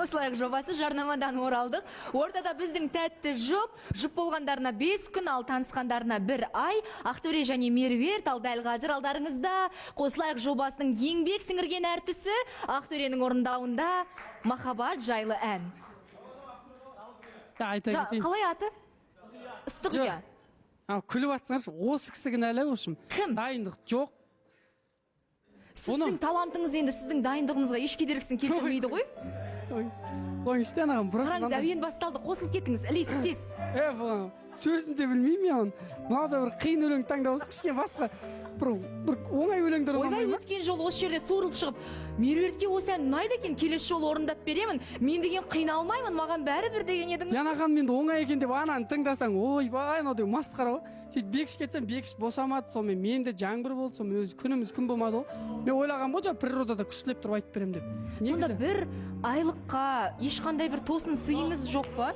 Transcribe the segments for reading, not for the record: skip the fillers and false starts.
Қосылайық жобасы жарнамадан оралдық. Ортада біздің тәтті жұп болғандарына 5 күн, ал танысқандарына 1 ай. Ақтөре және Меруерт, ал дәл қазір алдарыңызда Қосылайық жобасының еңбек сіңірген әртісі Ақтөренің орындауында махаббат жайлы ән. Қалай аты? Ыстық ұя. Күліп атсаңыз, осы кісі кінәлі өшім. Кім? Дайындық жоқ. Сіздің талантыңыз енді сіздің дайындығыңызға еш кедергісін келтірмейді ғой? Қойыншты анағым, қараңыз, әуен басталды, қосылып кеттіңіз, ілесіп тез. Сөзін де білмеймін мен. Мынада бір қиын өлең таңдауыз, кішкене басқа бір оңай өлеңдер ұнамай ма? Өткен жол осы жерде суырылып шығып, Меруертке осы ән ұнайды екен, келесі жолы орындап беремін. Мен деген қиналмаймын, маған бәрібір деген едіңіз. Янахан менде оңай екен деп ананы тыңдасаң, ойбай, мынау деп масқара ғой. Сөйтіп бекіш кетсем, бекіш босамады, сонымен менде жаңбыр болды, сонымен өзі күніміз күн болмады ғой. Мен ойлаған ғой, природада күштілеп тұрып айтып беремін деп. Сонда бір айлыққа ешқандай бір тосын сыйыңыз жоқ па?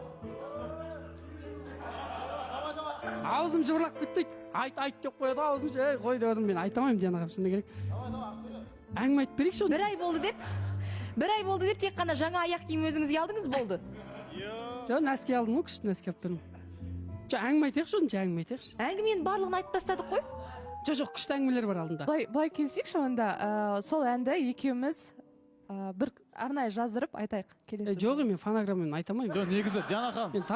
Аузым жыбырлап кетті. Айт деп қояды, аузым қой деп мен айтамаймын Диана шыны керек. Әңгіме айтып берейікші. Бір ай болды деп тек қана жаңа аяқ киім өзіңізге алдыңыз болды. Жоқ, нәски алдым ғой, күшті нәски алып бердім. Жоқ, әңгіме айтайықшы, әңгіме айтайықшы. Әңгіменің барлығын айтып тастадық қой. Жоқ, күшті әңгімелер бар алдында. Былай келсейікші онда, сол әнді екеуміз бір арнайы жаздырып айтайық келесі. Жоқ, мен фонограммамен айтамаймын. Жоқ, негізі Диана ханым. Мен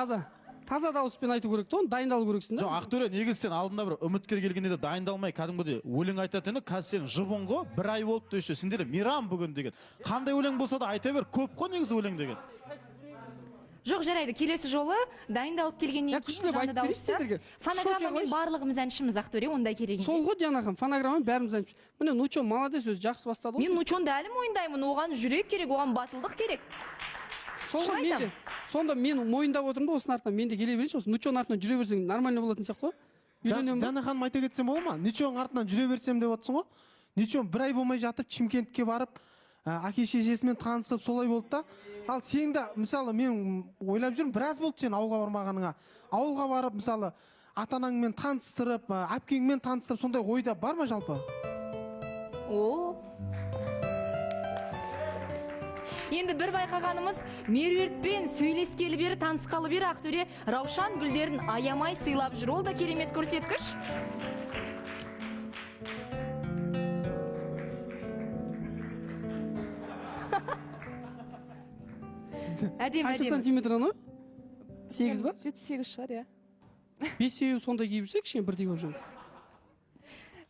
таза дауыспен айту керек те, оны дайындалу керексің да. Жоқ, Ақтөре, негізі сен алдында бір үміткер келгенде де дайындалмай кәдімгідей өлең айтатын, қазір сен жұбың ғой, 1 ай болыпты еще. Сендер мейрам бүгін деген. Қандай өлең болса да айта бер, көп қой негізі өлең деген. Жоқ, жарайды, келесі жолы дайындалып келгеннен кейін жанды дауыста. Фонограммамен барлығымыз әншіміз Ақтөре, ондай керек емес. Сол ғой Диана ханым, фонограммамен бәріміз әншіміз. Міне Нучон молодец, өзі жақсы бастады ғой. Мен Нучонды әлі мойындаймын, оған жүрек керек, оған батылдық керек. Сонда мен мойындап отырмын да осының артынан, мен де келе берейінші, осы Нучон артынан жүре берсең нормально болатын сияқты ғой. Диана ханым айта кетсем болады ма? Нучон артынан жүре берсем деп отырсың ғой. Нучон 1 ай болмай жатып Шымкентке барып, әке шешесімен танысып солай болды да. Ал сен де мысалы мен ойлап жүрмін, біраз болды сен ауылға бармағаныңа. Ауылға барып мысалы ата-анаңмен таныстырып, әпкеңмен таныстырып, сондай ойда бар ма жалпы? Енді бір байқағанымыз, Меруертпен сөйлескелі бері, танысқалы бері Ақтөре раушан гүлдерін аямай сыйлап жүр. Ол да керемет көрсеткіш. Қанша сантиметр ана? 8 ба? 7-8 шығар, иә. 5-7 сондай киіп жүрсек, кішкене бірдей болып жүрмін.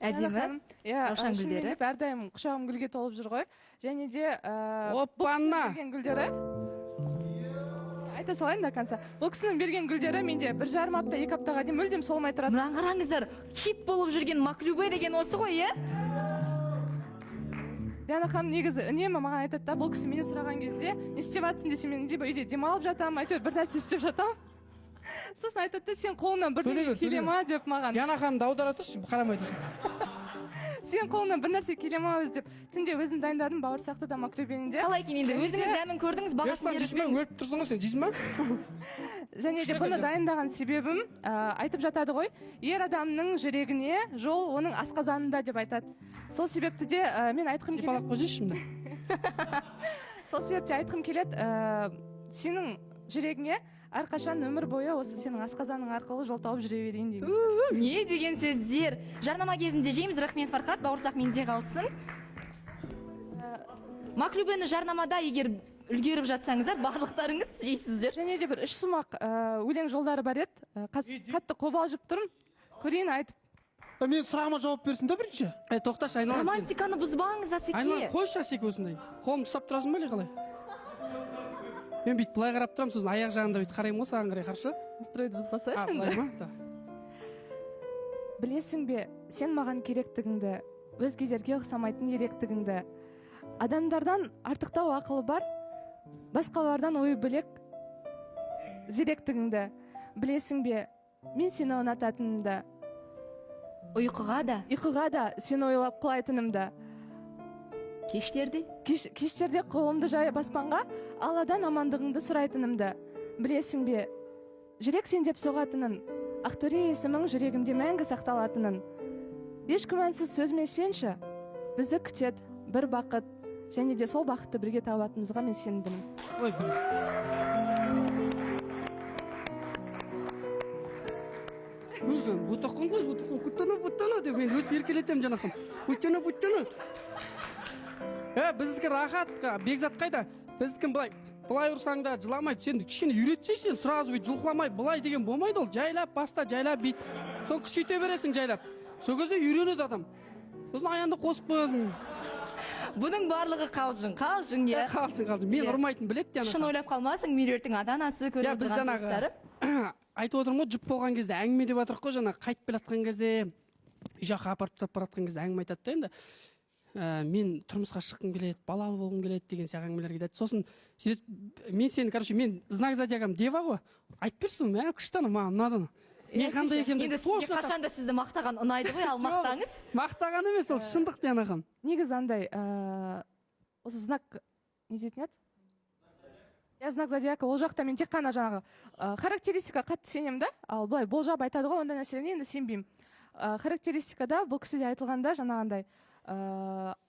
Әдемі, раушан гүлдері. Әрдайым құшағым гүлге толып жүр ғой. Және де Оппана! берген гүлдері. Айта салайын да конца. Бұл кісінің берген гүлдері менде 1,5 апта, 2 аптаға дейін мүлдем солмай тұрады. Мынаны қараңыздар, хит болып жүрген Маклюбе деген осы ғой, е? Диана ханым негізі үнемі маған айтады да, бұл кісі мені сұраған кезде, не істеп жатсың десе, мен либо үйде демалып жатамын, әйтеуір бір нәрсе істеп жатамын. Сосын айтады, сен қолынан бірдеңе келе ма деп маған. Диана ханымды аудара тұршы, қарамай тұрсын. Сен қолынан бір нәрсе келе ма өзі деп. Түнде өзім дайындадым бауырсақты да Маклюбенінде. Қалай екен енді, өзіңіз дәмін көрдіңіз, бағасын беріп жесің өліп тұрсың ғой сен, жесің ба? Және де бұны дайындаған себебім айтып жатады ғой, ер адамның жүрегіне жол оның асқазанында деп айтады. Сол себепті де мен айтқым келеді. Сипалап қойсайшы şimdi. Сол себепте айтқым келеді, сенің жүрегіңе әрқашан өмір бойы осы сенің асқазаның арқылы жол тауып жүре берейін деген. Не деген сөздер. Жарнама кезінде жейміз, рахмет Фархат, бауырсақ менде қалсын. Маклюбені жарнамада егер үлгеріп жатсаңыздар, барлықтарыңыз жейсіздер. Және де бір 3 сұмақ өлең жолдары бар еді. Қатты қобалжып тұрмын. Көрейін айтып. Мен сұрағыма жауап берсін да бірінші. Тоқташы, айналайын сен. Романтиканы бұзбаңыз, Асеке. Айналайын, қойшы Асеке осындай. Қолымды ұстап тұрасың ба, қалай? Мен бүйтіп былай қарап тұрам, сосын аяқ жағында бүйтіп қараймын ғой, саған қарай қаршы. Стройды бұзбасайшы енді. Білесің бе, сен маған керектігіңді, өзгелерге ұқсамайтын еректігіңді. Адамдардан артықтау ақылы бар, басқалардан ойы бөлек зеректігіңді. Білесің бе, мен сені ұнататынымды. Ұйқыға да сені ойлап құлайтынымды. Кештерде қолымды жай баспанға, Алладан амандығыңды сұрайтынымды. Білесің бе, жүрек сен деп соғатынын, Ақтөре есімің жүрегімде мәңгі сақталатынын. Еш күмәнсіз сөзіме сенші, бізді күтеді бір бақыт, және де сол бақытты бірге табатынымызға мен сендім. ой өзі бұтаққан ғой бұттана деп мен өз еркелетемін жанақым бұттана біздікі рахат бекзат қайда біздікі былай ұрсаң да жыламайды сен кішкене үйретсейші сен сразу бүйтіп жұлқыламай былай деген болмайды ол жайлап баста жайлап бүйт соны күшейте бересің жайлап сол кезде үйренеді адам сосын аяғыңды қосып қоясың Бұның барлығы қалжың иә. қалжың мен ұрмайтын біледі Шын ойлап қалмасың, меруерттің ата-анасы көріп біз отырған достары. айтып отырмын ғой жұп болған кезде әңгіме деп жатырмық қой жаңағы қайтып келе жатқан кезде үй жаққа апарып тастап бара жатқан кезде әңгіме айтады да енді мен тұрмысқа шыққым келеді балалы болғым келеді деген сияқты әңгімелер кетеді сосын сөйтіп мен сені мен знак зодиагам дева ғой айтып берсін күшті маған ұнады мен қандай екенімді енді сізге қашанда сізді мақтаған ұнайды ғой ал мақтаңыз мақтаған емес ол шындық Диана ханым Негізі андай осы знак не дейтін еді иә знак зодиака ол жақта мен тек қана жаңағы характеристика қатты сенемін да ал былай болжап айтады ғой ондай нәрселеріне енді сенбеймін характеристикада бұл кісіде айтылғанда жаңағындай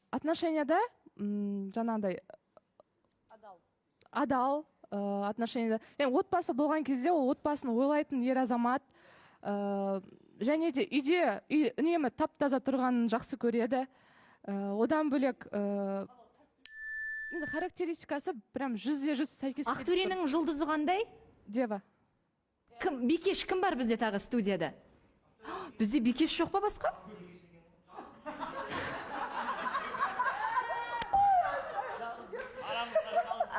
отношенияда жаңағындай адал отношенияда отбасы болған кезде ол отбасын ойлайтын ер азамат және де үйде үнемі тап-таза тұрғанын жақсы көреді одан бөлек енді характеристикасы прям 100% сәйкес Ақтөренің жұлдызы қандай? Дева. Бикеш кім бар бізде тағы студияда? Бізде бикеш жоқ па басқа?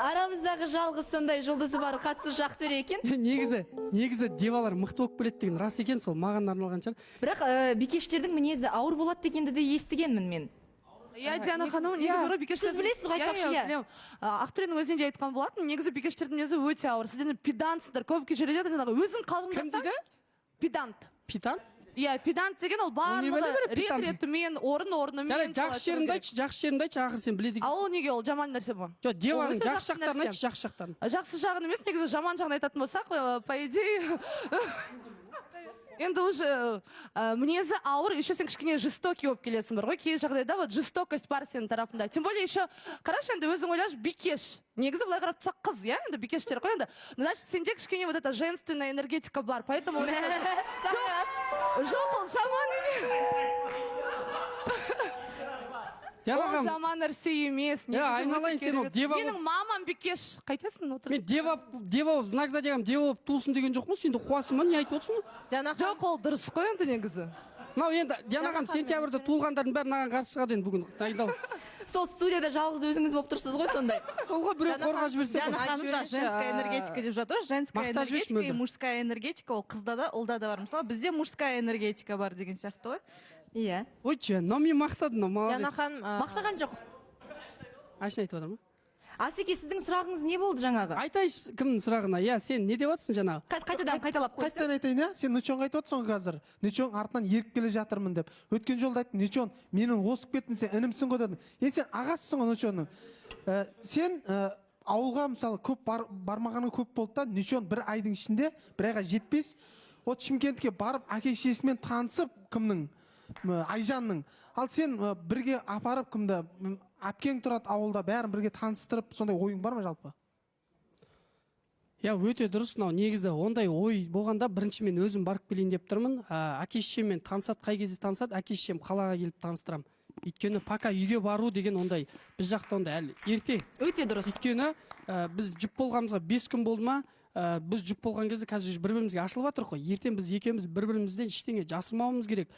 Арамыздағы жалғыз сондай жұлдызы бар қатысушы Ақтөре екен. негізі девалар мықты болып келеді деген рас екен сол маған арналған шығар. Бірақ бикештердің мінезі ауыр болады дегенді де естігенмін мен. Иә, Диана ханым, негізі бикештер... Сіз білесіз ғой, айтпақшы, Ақтөренің өзінде де айтқан болатын, негізі бикештердің мінезі өте ауыр. Сіздер педанттсыздар, көп жерде өзің қалжыңдасаң. Педант. Педант? Иә, педант деген ол барлығы рет-ретімен, орын-орнымен. Жақсы жерімді айтшы, ақыр сен біледі. Ал ол неге ол жаман нәрсе бұл? Жоқ, деваның жақсы жақтарын айтшы, жақсы жақтарын. Жақсы жағын емес, негізі жаман жағын айтатын болсақ, по идее, енді уже мінезі ауыр, еще сен кішкене жестокий болып келесің бар ғой, кей жағдайда вот жестокость бар сенің тарапында. Тем более еще қарашы енді өзің ойлашы бикеш. Негізі былай қарап тұрсақ қыз, иә, енді бикештер қой енді. Значит, сенде кішкене вот эта женственная энергетика бар, поэтому жоқ, ол жаман емес. Ол жаман нәрсе емес. Айналайын сен ол дева. Менің мамам бикеш. Қайтесің отыр? Мен дева знак зодиагам дева болып туылсын деген жоқпын, сен де қуасың ба, не айтып отырсың? Жоқ, ол дұрыс қой енді негізі. Мынау енді Диана ханым сентябрьда туылғандардың бәрі маған қарсы шығады енді бүгін дайындал. Сол студияда жалғыз өзіңіз болып тұрсыз ғой сондай. Сол ғой біреу қорғап жіберсе. Диана ханым женская энергетика деп жатыр. Женская энергетика и мужская энергетика ол қызда да, ұлда да бар. Мысалы бізде мужская энергетика бар деген сияқты ғой. Иә. Ойчы, но мен мақтадым, молодец. Диана ханым мақтаған жоқ. Ашын айтып отырмын. Асеке, сіздің сұрағыңыз не болды жаңағы? Айтайшы кімнің сұрағына? Иә, сен не деп отырсың жаңағы? Қайтадан қайталап қойсын. Қайтадан айтайын, иә? Сен Нучонға айтып отырсың қазір. Нучон артынан еріп келе жатырмын деп. Өткен жолда айттым, Нучон, менің осып кеттің, сен інімсің ғой дедім. Сен ағасысың ғой Нучонның. Сен ауылға мысалы көп бармағаның көп болды да, Нучон бір айдың ішінде, бір айға жетпес, от Шымкентке барып, әке-шешесімен танысып, кімнің? Айжанның. Ал сен бірге апарып кімді әпкең тұрады ауылда бәрін бірге таныстырып, сондай ойың бар ма жалпы? Өте дұрыс. Негізі ондай ой болғанда бірінші мен өзім барып келейін деп тұрмын. Әке-шешеммен танысады, қай кезде танысады, әке-шешем қалаға келіп таныстырам. Өйткені пока үйге бару деген ондай біз жақта ондай әлі ерте. Өте дұрыс. Өйткені біз жұп болғанымызға 5 күн болды ма? Біз жұп болған кезде қазір бір-бірімізге ашылып жатыр ғой. Ертең біз екеуміз бір-бірімізден ештеңе жасырмауымыз керек.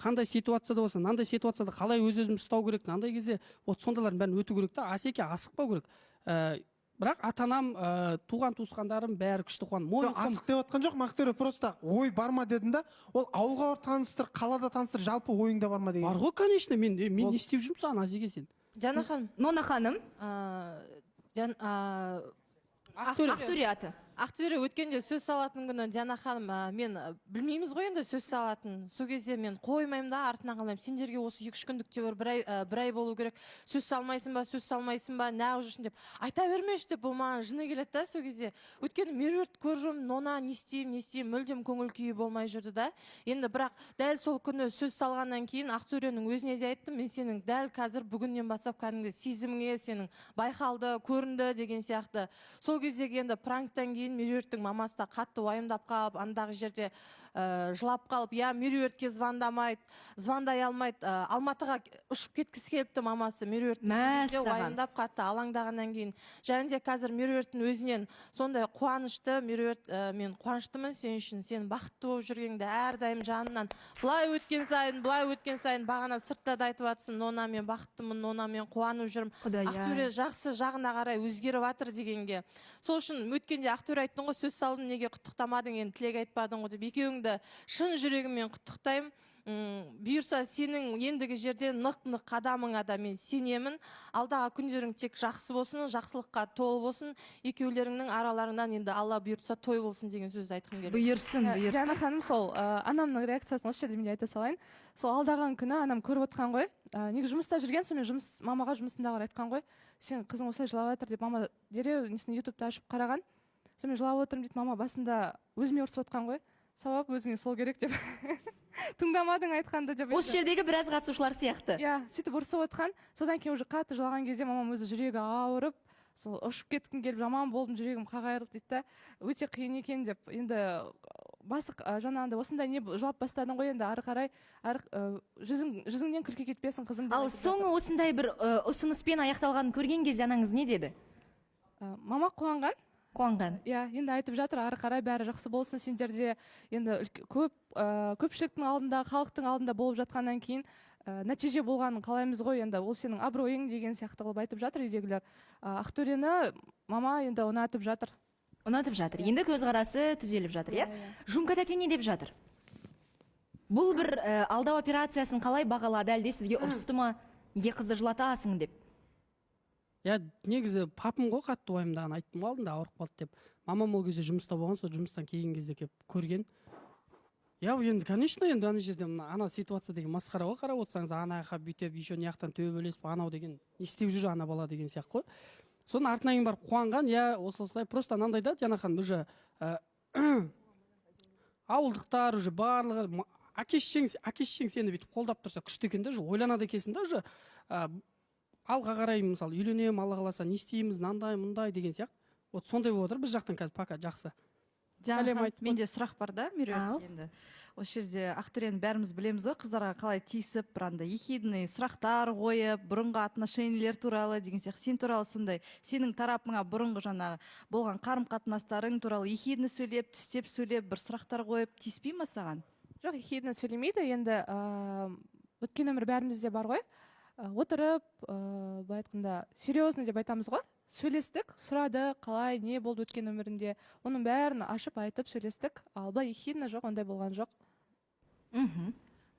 Қандай ситуацияда болса, мынандай ситуацияда қалай өз-өзімізді ұстау керек, мынандай кезде вот сондайлардың бәрін өту керек та. Асеке асықпау керек. Бірақ ата-анам, туған-туысқандарым бәрі күшті қуан. Асық деп отқан жоқ, Ақтөре просто ой бар ма дедің да, ол ауылға таныстыр, қалада таныстыр, жалпы ойыңда бар ма деген. Бар ғой, конечно, мен не істеп жүрмін саған, Асеке сен? Диана ханым. Нона ханым. Ақтөре аты. Ақтөре өткенде сөз салатын күні Диана ханым, мен білмейміз ғой енді сөз салатын. Сол кезде мен қоймаймын да, артынан қалаймын. Сендерге осы 2-3 күндікте бір ай болу керек. Сөз салмайсың ба, неғып жүрсің деп. Айта бермеші деп, бұл маған жыны келеді да сол кезде. Өткені меруерт көржім, нона не істеймін, мүлдем көңіл күйі болмай жүрді да. Енді бірақ дәл сол күні сөз салғаннан кейін Ақтөренің өзіне де айттым, мен сенің дәл қазір бүгіннен бастап кәдімгі сезіміңе сенің байқалды, көрінді деген сияқты. Сол кездегі енді пранктан кейін Меруерттің мамасы да қатты уайымдап қалып, андағы жерде жылап қалып, Меруертке звондай алмайды, Алматыға ұшып кеткісі келіпті мамасы Меруерттің уайымдап қатты алаңдағаннан кейін. Және де қазір Меруерттің өзінен сондай қуанышты, Меруерт, мен қуаныштымын сен үшін, сен бақытты болып жүргенде әрдайым жанынан былай өткен сайын бағана сыртта да айтып жатсың, нона мен бақыттымын, нона мен қуанып жүрмін. Ақтөре жақсы жағына қарай өзгеріп жатыр дегенге. Сол үшін өткенде Ақтөре айттың ғой, сөз салдым, неге құттықтамадың, енді тілек айтпадың ғой деп, екеуіңді шын жүрегіммен құттықтаймын. Бұйырса сенің ендігі жерде нық қадамыңа да мен сенемін. Алдағы күндерің тек жақсы болсын, жақсылыққа толы болсын. Екеулеріңнің араларынан енді Алла бұйыртса той болсын деген сөзді айтқым келеді. Бұйырсын. Диана ханым, сол анамның реакциясын осы жерде мен айта салайын. Сол алдаған күні анам көріп отқан ғой. Негізі жұмыста жүрген, сонымен мамаға жұмысындағылар айтқан ғой. Сен қызың осылай жылап жатыр деп, мама дереу ютубта ашып қараған. Сонымен жылап отырмын дейді, мама басында өзіме ұрсып отқан ғой. Сауап өзіңе сол керек деп. Тыңдамадың айтқанды деп. Осы жердегі біраз қатысушылар сияқты. Сөйтіп ұрсып отқан. Содан кейін уже қатты жылаған кезде мамам өзі жүрегі ауырып, сол ұшып кеткім келіп, жаман болдым, жүрегім қағайырылды дейді. Өте қиын екен деп. Енді басық жаңағындай осындай не жылап бастадың ғой, енді ары қарай жүзіңнен күлкі кетпесін қызым. Ал соңы осындай бір ұсыныспен аяқталғанын көрген кезде анаңыз не деді? Мама қуанған. Енді айтып жатыр, ары қарай бәрі жақсы болсын, сендерде енді көпшіліктің алдында, халықтың алдында болып жатқаннан кейін нәтиже болғанын қалаймыз ғой, енді ол сенің абыройың деген сияқты қылып айтып жатыр үйдегілер. Ақтөрені мама енді ұнатып жатыр. Енді көзқарасы түзеліп жатыр, иә? Жұмка тәте не деп жатыр? Бұл бір алдау операциясын қалай бағалады, әлде сізге ұрысты ма? Неге қызды жылатасың деп? Негізі папым ғой қатты уайымдаған, айттым ғой алдында ауырып қалды деп. Мамам ол кезде жұмыста болған, сол жұмыстан келген кезде келіп көрген. Енді конечно, енді ана жерде ана ситуация деген масқара ғой, қарап отырсаңыз, анаға бүйтіп, еще неяқтан төбелесіп, анау деген не істеп жүр ана бала деген сияқты ғой. Соның артынан кейін барып қуанған, осылай просто анандай да, Диана ханым, уже ауылдықтар уже барлығы әке-шешең сені бүйтіп қолдап тұрса күшті екен де, ойланады екенсің да, уже алға қарай, мысалы, үйленемін, Алла қаласа, не істейміз, мындай деген сияқты. Вот сондай болып отыр, біз жақтан қазір пока жақсы. Менде сұрақ бар да, Меруерт, енді. Осы жерде Ақтөрені бәріміз білеміз ғой, қыздарға қалай тиісіп, біранда ехидный сұрақтар қойып, бұрынғы отношениялер туралы деген сияқты. Сен туралы сондай, сенің тарапыңа бұрынғы жаңағы болған қарым-қатынастарың туралы ехидный сөйлеп, тістеп сөйлеп, бір сұрақтар қойып, тиіспей ма саған? Жоқ, ехидный сөйлемейді, енді өткен өмір бәрімізде бар ғой. Отырып, былай айтқанда, серьезно деп айтамыз ғой. Сөйлестік, сұрады, қалай, не болды өткен өмірінде. Оның бәрін ашып айтып сөйлестік. Ал былай ехидно жоқ, ондай болған жоқ.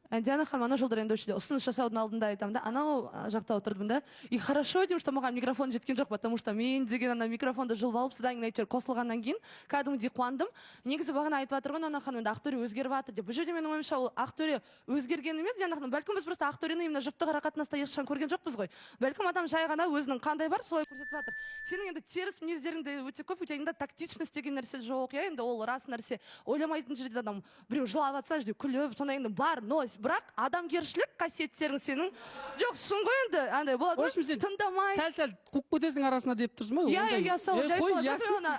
Диана ханым, ана жолдар енді ұсыныс жасаудың алдында айтамын да, анау жақта отырдым да, и хорошо деймін, что маған микрофон жеткен жоқ, потому что мен деген ана микрофонды жұлып алып, содан кейін әйтеуір қосылғаннан кейін кәдімгідей қуандым. Негізі бағана айтып жатыр ғой ана ханым, енді Ақтөре өзгеріп жатыр деп. Бұл жерде менің ойымша ол Ақтөре өзгерген емес, Диана ханым, бәлкім біз просто Ақтөрені именно жұптық арақатынаста ешқашан көрген жоқпыз ғой. Бәлкім адам жай ғана өзінің қандай бар, солай көрсетіп жатыр. Сенің енді теріс мінездеріңде өте көп, өте тактичность деген нәрсе жоқ, енді ол рас нәрсе. Ойламайтын жерде адам біреу жылап жатса, жерде күліп, сондай енді бар, но бірақ адамгершілік қасиеттерің сенің жоқ, шын ғой енді, андай болады ғой, тыңдамай. Сәл қуып кетесің арасына деп тұрсың ба?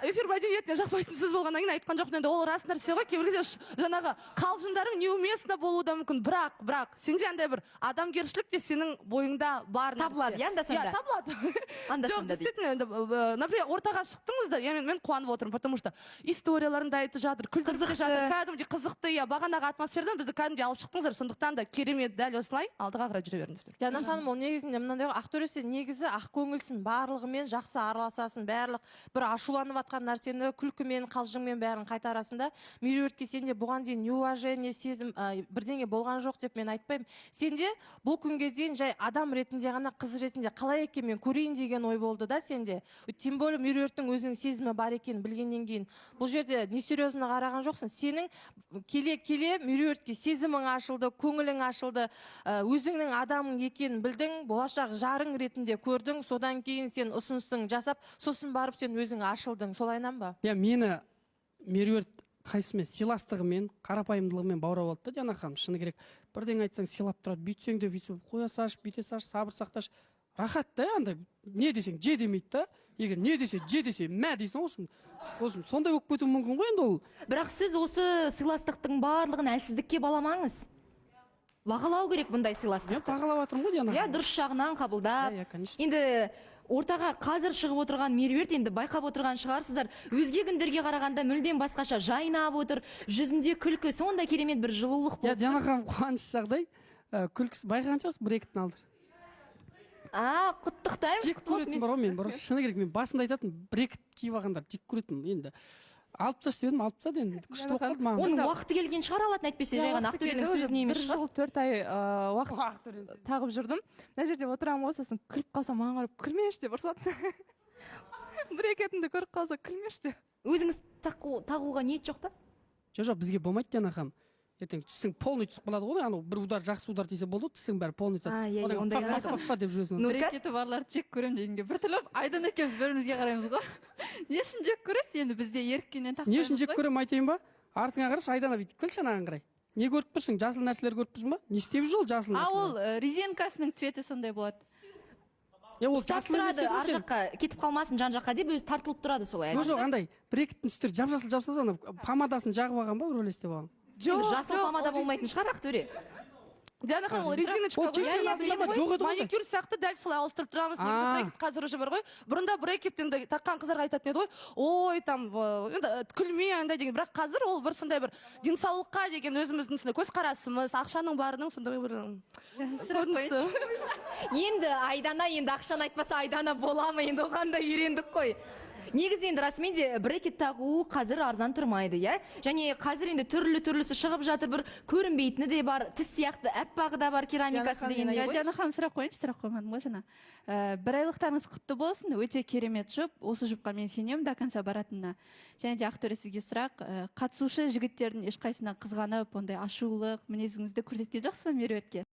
Эфир мәдениетіне жақпайтын сөз болғаннан кейін айтқан жоқпын, енді ол рас нәрсе ғой, кейбір кезде жаңағы қалжыңдарың неуместно болуы да мүмкін, бірақ сенде андай бір адамгершілік те сенің бойыңда бар нәрсе. Табылады, анда-санда. Табылады. Жоқ, действительно, например, ортаға шықтыңыздар, мен қуанып отырмын, потому что историяларында айтып жатыр, күлдіріп жатыр, кәдімгідей қызықты, бағанағы атмосферадан бізді кәдімгідей алып шықтыңыздар, сондықтан да керемет дәл осылай алдыға қарай жүре беріңіздер. Жана ханым, ол негізінде мынандай ғой, Ақтөре сен негізі ақ көңілсің, барлығымен жақсы араласасың, барлық бір ашуланып жатқан нәрсені күлкімен, қалжыңмен бәрін қайтарасың да. Меруертке сенде бұған дейін неуважение, сезім, бірдеңе болған жоқ деп мен айтпаймын. Сенде бұл күнге дейін жай адам ретінде ғана, қыз ретінде қалай екен мен көрейін деген ой болды да сенде. Тем более Меруерттің өзінің сезімі бар екенін білгеннен кейін. Бұл жерде несерьезно қараған жоқсың. Сенің келе Меруертке сезімің ашылды, көңілің ашылды, өзіңнің адамың екенін білдің, болашақ жарың ретінде көрдің, содан кейін сен ұсынысың жасап, сосын барып сен өзің ашылдың. Солайынан ба? Иә, мені Меруерт қайсымен сыйластығымен, қарапайымдылығымен баурап алды да, Диана ханым, шыны керек. Бірден айтсаң сыйлап тұрады, бүйтсең де бүйтсең, қоя саш, бүйте саш, сабыр сақташ. Рахат да, андай не десең же демейді да. Егер не десе, же десе, мә дейсің осым. Сондай болып кетуі мүмкін ғой енді ол. Бірақ сіз осы сыйластықтың барлығын әлсіздікке баламаңыз. Бағалау керек бұндай сыйластықты. Бағалап жатырмын ғой, Диана ханым. Дұрыс жағынан қабылдап. Иә, конечно. Енді ортаға қазір шығып отырған Меруерт енді байқап отырған шығарсыздар. Өзге күндерге қарағанда мүлдем басқаша жайнап отыр, жүзінде күлкі, сондай керемет бір жылулық Иә, болды. Диана ханым, қуаныш жағдай. Күлкісі байқаған шығарсыз, бір-екітін алды. Құттықтаймын. Жек көретін бар ғой, мен бұрын шыны керек, мен басында айтатын, бір-екіт киіп алғандар жек көретін. Енді алып тастап едім, алып тастады енді. Күшті болып қалды маған. Оның уақыты келген шығар алатын, әйтпесе жай ғана Ақтөренің сөзіне емес бір шығар. жыл 4 ай уақыт тағып жүрдім. Мына жерде отырамын ғой, сосын күліп қалсам маған қарап күлмеші деп ұрсады. Бір-екетіңді көріп қалса күлмеші деп. Өзіңіз тағуға ниет жоқ па? Жоқ, бізге болмайды, Диана ханым. Ертең түсің полный түсіп қалады ғой, анау бір удар жақсы удар тисе болды, түсің бәрі полный түседі. ондай Фа деп жүресің. Бір-екеті барларды жек көрем дегенге біртүрлі Айдан екеуміз бірімізге қараймыз ғой. Не үшін жек көресіз енді, бізде еріккеннен тақпаймыз ғой. Не үшін жек көрем айтайын ба? Артыңа қарашы, Айдана бүйтіп күлші анаған қарай. Не көріп тұрсың? Жасыл нәрселер көріп тұрсың ба? Не істеп жүр ол жасыл нәрселер? Ол резинкасының цветі сондай болады. Ол Ұстап жасыл тұрады, нәрсе ар жаққа кетіп қалмасын жан жаққа деп өзі тартылып тұрады солай. жоқ, андай бір-екітін үстері жап-жасыл жабсаса, ана помадасын жағып алған ба, бір елестеп алған. Жасыл помада болмайтын шығар Ақтөре. Диана ханым, ол резиночка Ол кеше жоқ еді ғой. маникюр сияқты дәл солай ауыстырып тұрамыз. Негізі брекет қазір уже бар ғой. Бұрында брекет енді таққан қыздарға айтатын еді ғой. Ой, там енді күлме андай деген. Бірақ қазір ол бір сондай бір денсаулыққа деген өзіміздің сондай көзқарасымыз, ақшаның барының сондай бір көрінісі. Енді Айдана, енді ақшаны айтпаса Айдана боламы, енді оған да үйрендік қой. Негізі енді расымен де брекет тағу қазір арзан тұрмайды, иә? Және қазір енді түрлі-түрлісі шығып жатыр, бір көрінбейтіні де бар, тіс сияқты әппағы да бар, керамикасы деген. Диана ханым, сұрақ қойыншы, сұрақ қоймадым ғой жаңа. Бір айлықтарыңыз құтты болсын, өте керемет жұп, осы жұпқа мен сенемін до конца баратынына. Және де Ақтөре, сізге сұрақ, қатысушы жігіттердің ешқайсына қызғанып, ондай ашулық мінезіңізді көрсеткен жоқсыз ба Меруертке?